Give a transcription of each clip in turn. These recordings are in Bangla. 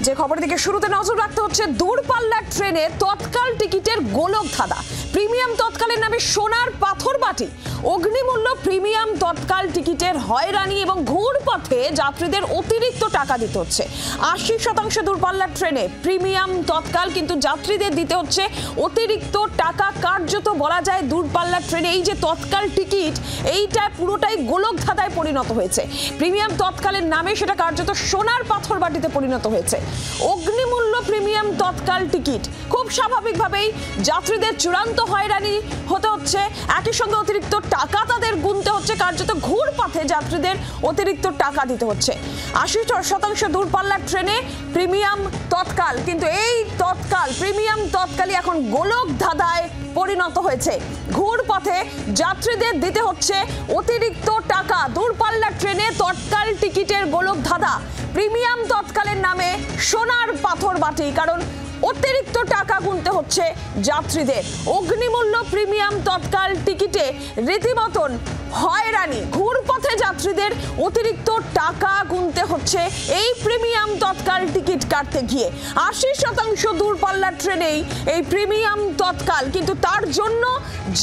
যে খবরের দিকে শুরুতে নজর রাখতে হচ্ছে, দূরপাল্লার ট্রেনে তৎকাল টিকিটের গোলক ধাঁধা। প্রিমিয়াম তৎকালের নামে সোনার পাথর বাটি, অগ্নিমূল্য প্রিমিয়াম তৎকাল টিকিটের হয়রানি এবং ঘুরপথে যাত্রীদের অতিরিক্ত টাকা দিতে হচ্ছে। ৮০% দূরপাল্লার ট্রেনে প্রিমিয়াম তৎকাল, কিন্তু যাত্রীদের দিতে হচ্ছে অতিরিক্ত টাকা। কার্যত বলা যায় দূরপাল্লার ট্রেনে এই যে তৎকাল টিকিট, এইটা পুরোটাই গোলক ধাঁধায় পরিণত হয়েছে। প্রিমিয়াম তৎকালের নামে সেটা কার্যত সোনার পাথর বাটিতে পরিণত হয়েছে। অগ্নিমূল্য প্রিমিয়াম তৎকাল টিকিট, খুব স্বাভাবিকভাবেই যাত্রীদের চূড়ান্ত হয়রানি হতে হচ্ছে। একই সঙ্গে অতিরিক্ত টাকা তাদের গুনতে হচ্ছে, কার্যত ঘুরপথে যাত্রীদের অতিরিক্ত টাকা দিতে হচ্ছে। ৮০% দূরপাল্লার ট্রেনে প্রিমিয়াম তৎকাল, কিন্তু এই তৎকাল প্রিমিয়াম তৎকালই এখন গোলক ধাঁধায় পরিণত হয়েছে। ঘুরপথে যাত্রীদের দিতে হচ্ছে অতিরিক্ত টাকা। দূরপাল্লার ট্রেনে তৎকাল টিকিটের গোলক ধাঁধা, প্রিমিয়াম তৎকালের নামে সোনার পাথর বাটি, কারণ অতিরিক্ত টাকা গুনতে হচ্ছে যাত্রীদের। অগ্নিমূল্য প্রিমিয়াম তৎকাল টিকিটে রীতিমতন হয়রানি, ঘুরপথে যাত্রীদের অতিরিক্ত টাকা গুনতে হচ্ছে এই প্রিমিয়াম তৎকাল টিকিট কাটতে গিয়ে। ৮০% দূরপাল্লার ট্রেনেই এই প্রিমিয়াম তৎকাল, কিন্তু তার জন্য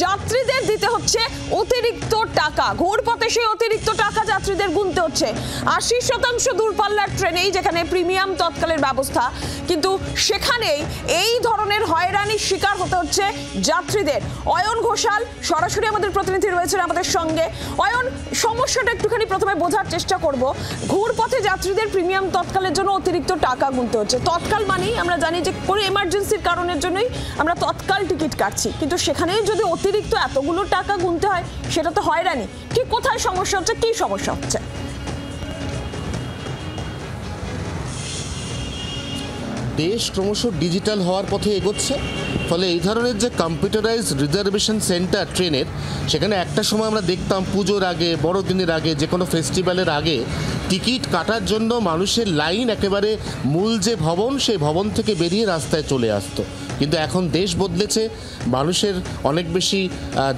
যাত্রীদের দিতে হচ্ছে অতিরিক্ত টাকা। ঘুরপথে সেই অতিরিক্ত টাকা যাত্রীদের গুনতে হচ্ছে। ৮০% দূরপাল্লার ট্রেনেই যেখানে প্রিমিয়াম তৎকালের ব্যবস্থা, কিন্তু সেখানেই এই ধরনের হয়রানির শিকার হতে হচ্ছে যাত্রীদের। অয়ন ঘোষাল সরাসরি আমাদের প্রতিনিধি রয়েছেন আমাদের সঙ্গে। অয়ন, সমস্যাটা একটুখানি প্রথমে বোঝার চেষ্টা করব। ঘুরপথে যাত্রীদের প্রিমিয়াম তৎকালের জন্য অতিরিক্ত টাকা গুনতে হচ্ছে। তৎকাল মানেই আমরা জানি যে কোনো এমার্জেন্সির কারণের জন্যই আমরা তৎকাল টিকিট কাটছি, কিন্তু সেখানেই যদি অতিরিক্ত এতগুলো টাকা গুনতে হয়, সেটা তো হয়রানি। ঠিক কোথায় সমস্যা হচ্ছে, কি সমস্যা হচ্ছে? দেশ ক্রমশ ডিজিটাল হওয়ার পথে এগোচ্ছে, ফলে এই ধরনের যে কম্পিউটারাইজড রিজার্ভেশন সেন্টার ট্রেনের, সেখানে একটা সময় আমরা দেখতাম পুজোর আগে, বড়দিনের আগে, যে কোনো ফেস্টিভ্যালের আগে টিকিট কাটার জন্য মানুষের লাইন একেবারে মূল যে ভবন, সেই ভবন থেকে বেরিয়ে রাস্তায় চলে আসতো। কিন্তু এখন দেশ বদলেছে, মানুষের অনেক বেশি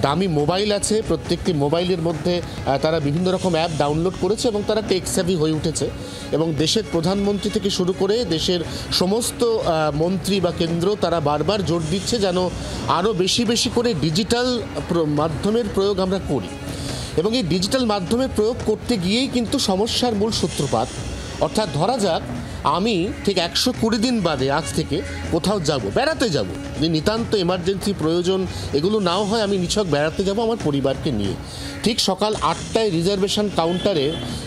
দামি মোবাইল আছে, প্রত্যেকটি মোবাইলের মধ্যে তারা বিভিন্ন রকম অ্যাপ ডাউনলোড করেছে এবং তারা টেক সেভি হয়ে উঠেছে। এবং দেশের প্রধানমন্ত্রী থেকে শুরু করে দেশের সমস্ত মন্ত্রী বা কেন্দ্র, তারা বারবার জোর দিচ্ছে যেন আরও বেশি বেশি করে ডিজিটাল মাধ্যমের প্রয়োগ আমরা করি। এবং এই ডিজিটাল মাধ্যমের প্রয়োগ করতে গিয়েই কিন্তু সমস্যার মূল সূত্রপাত। অর্থাৎ ধরা যাক আমি ঠিক ১২০ দিন বাদে আজ থেকে কোথাও যাব, বেড়াতে যাব, যে নিতান্ত এমার্জেন্সি প্রয়োজন এগুলো নাও হয়, আমি নিছক বেড়াতে যাব আমার পরিবারকে নিয়ে। ঠিক সকাল ৮টায় রিজার্ভেশন কাউন্টারে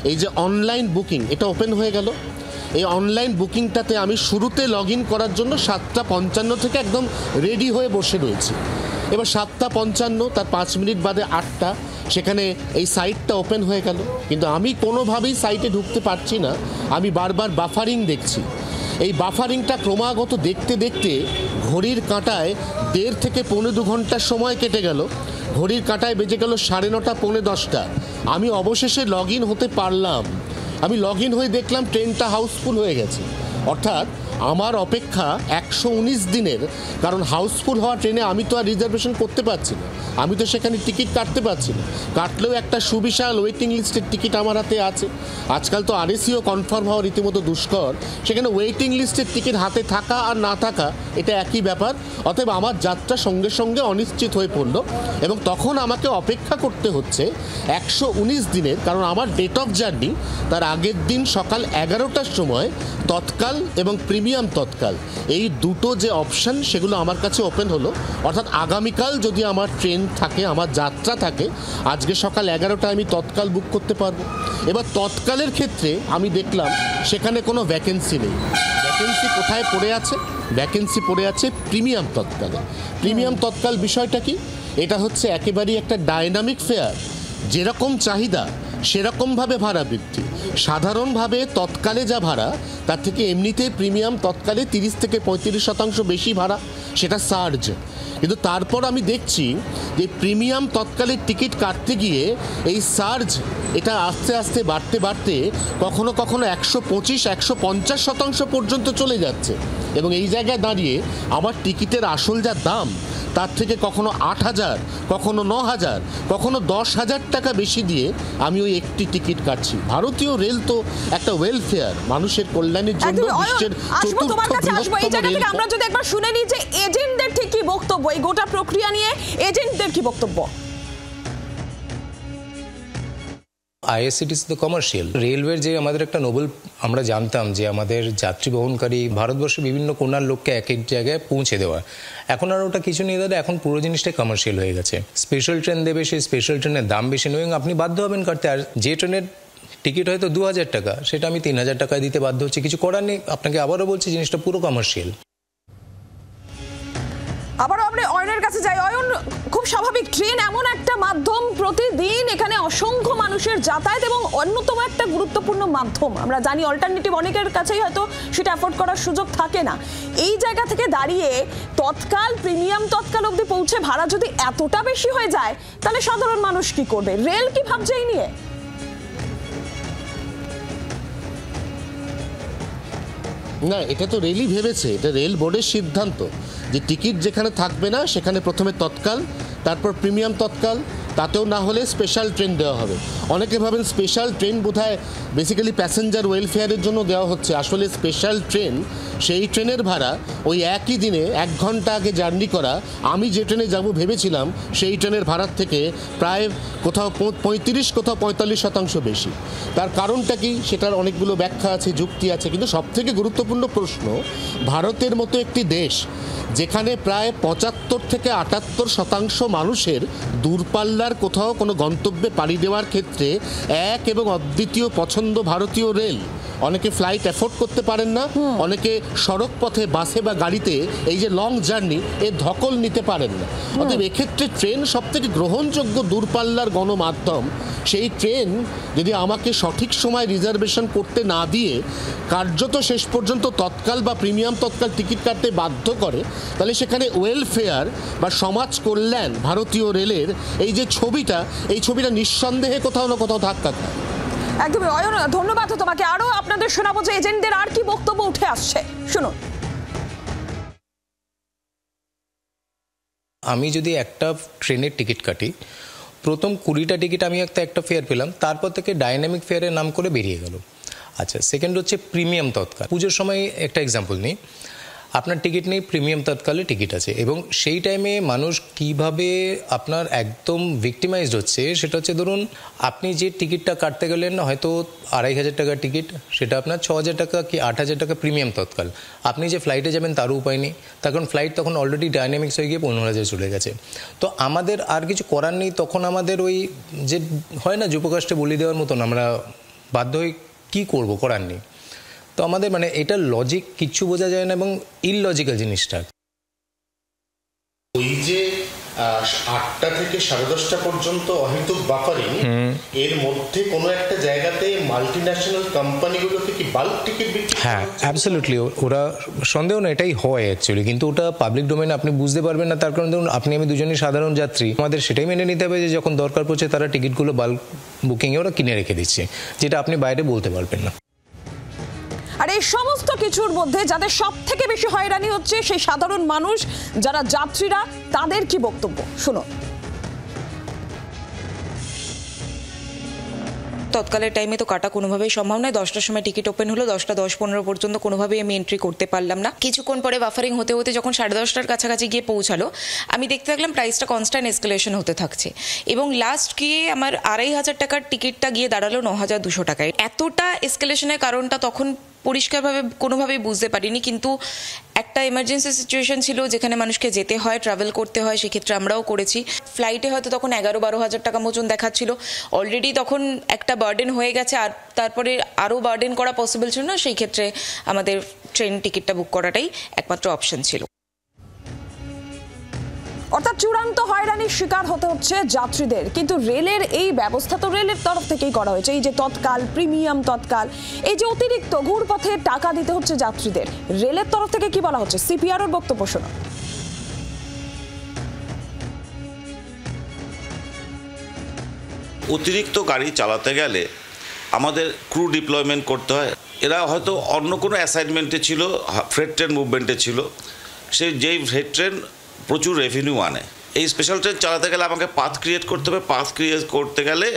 এই যে অনলাইন বুকিং, এটা ওপেন হয়ে গেল। এই অনলাইন বুকিংটাতে আমি শুরুতে লগ ইন করার জন্য ৭:৫৫ থেকে একদম রেডি হয়ে বসে রয়েছি। এবার ৭:৫৫, তার ৫ মিনিট বাদে ৮টা, সেখানে এই সাইটটা ওপেন হয়ে গেল, কিন্তু আমি কোনোভাবেই সাইটে ঢুকতে পারছি না। আমি বারবার বাফারিং দেখছি। এই বাফারিংটা ক্রমাগত দেখতে দেখতে ঘড়ির কাঁটায় ১.৫ থেকে ১.৫ ঘন্টার সময় কেটে গেল। ঘড়ির কাঁটায় বেজে গেল ৯:৩০, ১:৪০। আমি অবশেষে লগ ইন হতে পারলাম। আমি লগ ইন হয়ে দেখলাম ট্রেনটা হাউসফুল হয়ে গেছে। অর্থাৎ আমার অপেক্ষা ১১৯ দিনের, কারণ হাউসফুল হওয়া ট্রেনে আমি তো আর রিজার্ভেশন করতে পারছি না, আমি তো সেখানে টিকিট কাটতে পারছি না। কাটলেও একটা সুবিশাল ওয়েটিং লিস্টের টিকিট আমার হাতে আছে। আজকাল তো আরএসিও কনফার্ম হওয়া রীতিমতো দুষ্কর, সেখানে ওয়েটিং লিস্টের টিকিট হাতে থাকা আর না থাকা এটা একই ব্যাপার। অতএব আমার যাত্রা সঙ্গে সঙ্গে অনিশ্চিত হয়ে পড়ল এবং তখন আমাকে অপেক্ষা করতে হচ্ছে ১১৯ দিনের, কারণ আমার ডেট অফ জার্নি তার আগের দিন সকাল ১১টার সময় তৎকাল এবং প্রিমিয়াম তৎকাল, এই দুটো যে অপশান সেগুলো আমার কাছে ওপেন হলো। অর্থাৎ আগামীকাল যদি আমার ট্রেন থাকে, আমার যাত্রা থাকে, আজকে সকাল ১১টায় আমি তৎকাল বুক করতে পারবো। এবার তৎকালের ক্ষেত্রে আমি দেখলাম সেখানে কোনো ভ্যাকেন্সি নেই। ভ্যাকেন্সি কোথায় পড়ে আছে? ভ্যাকেন্সি পড়ে আছে প্রিমিয়াম তৎকালে। প্রিমিয়াম তৎকাল বিষয়টা কি? এটা হচ্ছে একেবারেই একটা ডায়নামিক ফেয়ার, যেরকম চাহিদা সেরকমভাবে ভাড়া বৃদ্ধি। সাধারণভাবে তৎকালে যা ভাড়া, তার থেকে এমনিতে প্রিমিয়াম তৎকালে ৩০ থেকে ৩৫% বেশি ভাড়া, সেটা সার্জ। কিন্তু তারপর আমি দেখছি যে প্রিমিয়াম তৎকালের টিকিট কাটতে গিয়ে এই সার্জ এটা আস্তে আস্তে বাড়তে বাড়তে কখনো কখনো ১২৫-১৫০% পর্যন্ত চলে যাচ্ছে। এবং এই জায়গায় দাঁড়িয়ে আমার টিকিটের আসল যা দাম, তার থেকে কখনো ৮,০০০, কখনো ৯,০০০, কখনো ১০,০০০ টাকা বেশি দিয়ে আমি ওই একটি টিকিট কাটছি। ভারতীয় রেল তো একটা ওয়েলফেয়ার, মানুষের কল্যাণের জন্য বিশ্বের চতুর্থ বৃহত্তম রেল। আমরা যদি একবার শুনে নিই যে এজেন্টদের ঠিক কি বক্তব্য এই গোটা প্রক্রিয়া নিয়ে, এজেন্টদের কি বক্তব্য? আইএসসিটিসি তো কমার্শিয়াল। রেলওয়ের যে আমাদের একটা নোবেল আমরা জানতাম যে আমাদের যাত্রী বহনকারী ভারতবর্ষের বিভিন্ন কোণার লোককে এক এক জায়গায় পৌঁছে দেওয়া, এখন আর ওটা কিছু নিয়ে দাদা, এখন পুরো জিনিসটাই কমার্শিয়াল হয়ে গেছে। স্পেশাল ট্রেন দেবে, সেই স্পেশাল ট্রেনের দাম বেশি নেবে এবং আপনি বাধ্য হবেন কাটতে। আর যে ট্রেনের টিকিট হয়তো 2000 টাকা, সেটা আমি 3000 টাকায় দিতে বাধ্য হচ্ছে, কিছু করার নেই। আপনাকে আবারও বলছি জিনিসটা পুরো কমার্শিয়াল। আবারও আমরা অয়নের কাছে যাই। অয়ন, খুব স্বাভাবিক, ট্রেন এমন একটা মাধ্যম, প্রতিদিন এখানে অসংখ্য মানুষের যাতায়াত এবং অন্যতম একটা গুরুত্বপূর্ণ মাধ্যম। আমরা জানি অল্টারনেটিভ অনেকের কাছেই হয়তো সেটা অ্যাফোর্ড করার সুযোগ থাকে না। এই জায়গা থেকে দাঁড়িয়ে তৎকাল, প্রিমিয়াম তৎকাল অবধি পৌঁছে ভাড়া যদি এতটা বেশি হয়ে যায়, তাহলে সাধারণ মানুষ কি করবে? রেল কি ভাবছে এই নিয়ে? না, এটা তো রেলই ভেবেছে, এটা রেল বোর্ডের সিদ্ধান্ত যে টিকিট যেখানে থাকবে না সেখানে প্রথমে তৎকাল, তারপর প্রিমিয়াম তৎকাল, তাতেও না হলে স্পেশাল ট্রেন দেওয়া হবে। অনেকে ভাবেন স্পেশাল ট্রেন বোধহয় বেসিক্যালি প্যাসেঞ্জার ওয়েলফেয়ারের জন্য দেওয়া হচ্ছে। আসলে স্পেশাল ট্রেন, সেই ট্রেনের ভাড়া ওই একই দিনে 1 ঘন্টা আগে জার্নি করা আমি যে ট্রেনে যাব ভেবেছিলাম সেই ট্রেনের ভাড়ার থেকে প্রায় কোথাও 35 কোথাও 45% বেশি। তার কারণটা কি, সেটার অনেকগুলো ব্যাখ্যা আছে, যুক্তি আছে, কিন্তু সবথেকে গুরুত্বপূর্ণ প্রশ্ন, ভারতের মতো একটি দেশ যেখানে প্রায় 75 থেকে 78% মানুষের দূরপাল্লার কোথাও কোনো গন্তব্যে পাড়ি দেওয়ার ক্ষেত্রে এক এবং অদ্বিতীয় পছন্দ ভারতীয় রেল। অনেকে ফ্লাইট অ্যাফোর্ড করতে পারেন না, অনেকে সড়ক পথে বাসে বা গাড়িতে এই যে লং জার্নি এর ধকল নিতে পারেন না। অতএব এক্ষেত্রে ট্রেন সবথেকে গ্রহণযোগ্য দূরপাল্লার গণমাধ্যম। সেই ট্রেন যদি আমাকে সঠিক সময় রিজার্ভেশন করতে না দিয়ে কার্যত শেষ পর্যন্ত তৎকাল বা প্রিমিয়াম তৎকাল টিকিট কাটতে বাধ্য করে, তাহলে সেখানে ওয়েলফেয়ার বা সমাজ কল্যাণ ভারতীয় রেলের এই যে ছবিটা, এই ছবিটা নিঃসন্দেহে কোথাও না কোথাও ধাক্কা খায়। একদমই অয়ন, ধন্যবাদ তোমাকে। আরো আপনাদের শোনাবো যে এজেন্টদের আর কি বক্তব্য উঠে আসছে, শুনুন। আমি যদি একটা ট্রেনের টিকিট কাটি, প্রথম 20টা টিকিট আমি একটা ফেয়ার পেলাম, তারপর থেকে ডাইনামিক ফেয়ারের নাম করে বেরিয়ে গেল। আচ্ছা, সেকেন্ড হচ্ছে প্রিমিয়াম তৎকাল। পুজোর সময় একটা এক্সাম্পল নিই, আপনার টিকিট নেই, প্রিমিয়াম তৎকালে টিকিট আছে, এবং সেই টাইমে মানুষ কিভাবে আপনার একদম ভিক্টিমাইজড হচ্ছে সেটা হচ্ছে, ধরুন আপনি যে টিকিটটা কাটতে গেলেন হয়তো 2500 টাকার টিকিট, সেটা আপনার 6000 টাকা কি 8000 টাকা প্রিমিয়াম তৎকাল। আপনি যে ফ্লাইটে যাবেন তারও উপায় নেই, তার কারণ ফ্লাইট তখন অলরেডি ডাইনামিক্স হয়ে গিয়ে 15,000 চলে গেছে। তো আমাদের আর কিছু করার নেই, তখন আমাদের ওই যে হয় না যুবকাষ্টে বলি দেওয়ার মতন, আমরা বাধ্য হয়ে কী করবো, করার নেই। তো আমাদের এটা লজিক কিচ্ছু বোঝা যায় না এবং ইললজিক্যাল জিনিসটা। ওই যে 8টা থেকে 10:30 পর্যন্ত অহেতুক বাফারিং, এর মধ্যে কোনো একটা জায়গাতে মাল্টিন্যাশনাল কোম্পানিগুলোকে কি বাল্ক টিকিট বিক্রি? হ্যাঁ, অ্যাবসলিউটলি, ওরা সন্দেহ না এটাই হয় অ্যাকচুয়ালি, কিন্তু ওটা পাবলিক ডোমেইনে আপনি বুঝতে পারবেন না। তার কারণ ধরুন আপনি আমি দুজনই সাধারণ যাত্রী, আমাদের সেটাই মেনে নিতে হবে যে যখন দরকার পড়ছে তারা টিকিটগুলো বাল্ক বুকিংয়ে ওরা কিনে রেখে দিচ্ছে, যেটা আপনি বাইরে বলতে পারবেন না। আর এই সমস্ত কিছুর মধ্যে যাদের সব থেকে বেশি হয়রানি হচ্ছে সেই সাধারণ মানুষ, যারা যাত্রীরা, তাদের কি বক্তব্য, শুনো। তৎকালের টাইমে তো কাটা কোনোভাবেই সম্ভব নয়। 10টার সময় টিকিট ওপেন হলো, 10টা 10-15 পর্যন্ত কোনোভাবেই আমি এন্ট্রি করতে পারলাম না। কিছুক্ষণ পরে বাফারিং হতে হতে যখন 10:30টার কাছাকাছি গিয়ে পৌঁছালো, আমি দেখতে থাকলাম প্রাইসটা কনস্ট্যান্ট এসকেলেশন হতে থাকছে, এবং লাস্ট গিয়ে আমার 2500 টাকার টিকিটটা গিয়ে দাঁড়ালো 9200 টাকায়। এতটা এসকেলেশনের কারণটা তখন পরিষ্কারভাবে কোনোভাবেই বুঝতে পারিনি, কিন্তু একটা এমার্জেন্সি সিচুয়েশন ছিল যেখানে মানুষকে যেতে হয়, ট্রাভেল করতে হয়, সেক্ষেত্রে আমরাও করেছি। ফ্লাইটে হয়তো তখন 11-12 হাজার টাকা মতন দেখাচ্ছিল, অলরেডি তখন একটা বার্ডেন হয়ে গেছে, আর তারপরে আরও বার্ডেন করা পসিবল ছিল না। সেই ক্ষেত্রে আমাদের ট্রেন টিকিটটা বুক করাটাই একমাত্র অপশন ছিল। অর্থাৎ চূড়ান্ত হয়রানির শিকার হতে হচ্ছে যাত্রীদের। কিন্তু রেলের এই ব্যবস্থা তো রেলের তরফ থেকেই করা হয়েছে, এই যে তৎকাল, প্রিমিয়াম তৎকাল, এই যে অতিরিক্ত ঘুরপথে টাকা দিতে হচ্ছে যাত্রীদের, রেলের তরফ থেকে কি বলা হচ্ছে, সিপিআরওর বক্তব্য শোনো। অতিরিক্ত গাড়ি চালাতে গেলে আমাদের ক্রু ডিপ্লয়মেন্ট করতে হয়। এরা হয়তো অন্য কোনো অ্যাসাইনমেন্টে ছিল, ফ্রেট ট্রেন মুভমেন্টে ছিল, যেই ফ্রেট ট্রেন প্রচুর রেভিনিউ আনে। এই স্পেশাল ট্রেন চালাতে গেলে আমাকে পাথ ক্রিয়েট করতে হবে। পাথ ক্রিয়েট করতে গেলে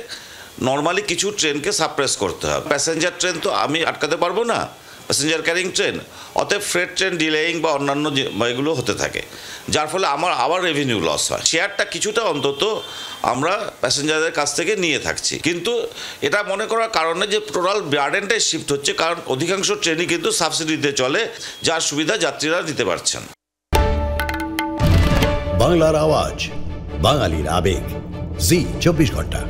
নর্মালি কিছু ট্রেনকে সাপ্রেস করতে হবে। প্যাসেঞ্জার ট্রেন তো আমি আটকাতে পারবো না, প্যাসেঞ্জার ক্যারিং ট্রেন, অতএব ফ্রেট ট্রেন ডিলেইং বা অন্যান্য এগুলো হতে থাকে, যার ফলে আমার আবার রেভিনিউ লস হয়। শেয়ারটা কিছুটা অন্তত আমরা প্যাসেঞ্জারদের কাছ থেকে নিয়ে থাকছি, কিন্তু এটা মনে করার কারণে যে টোটাল বার্ডেনটাই শিফট হচ্ছে, কারণ অধিকাংশ ট্রেনই কিন্তু সাবসিডিতে চলে, যার সুবিধা যাত্রীরা দিতে পারছেন। বাংলার আওয়াজ, বাঙালির আবেগ, জি 24 ঘন্টা।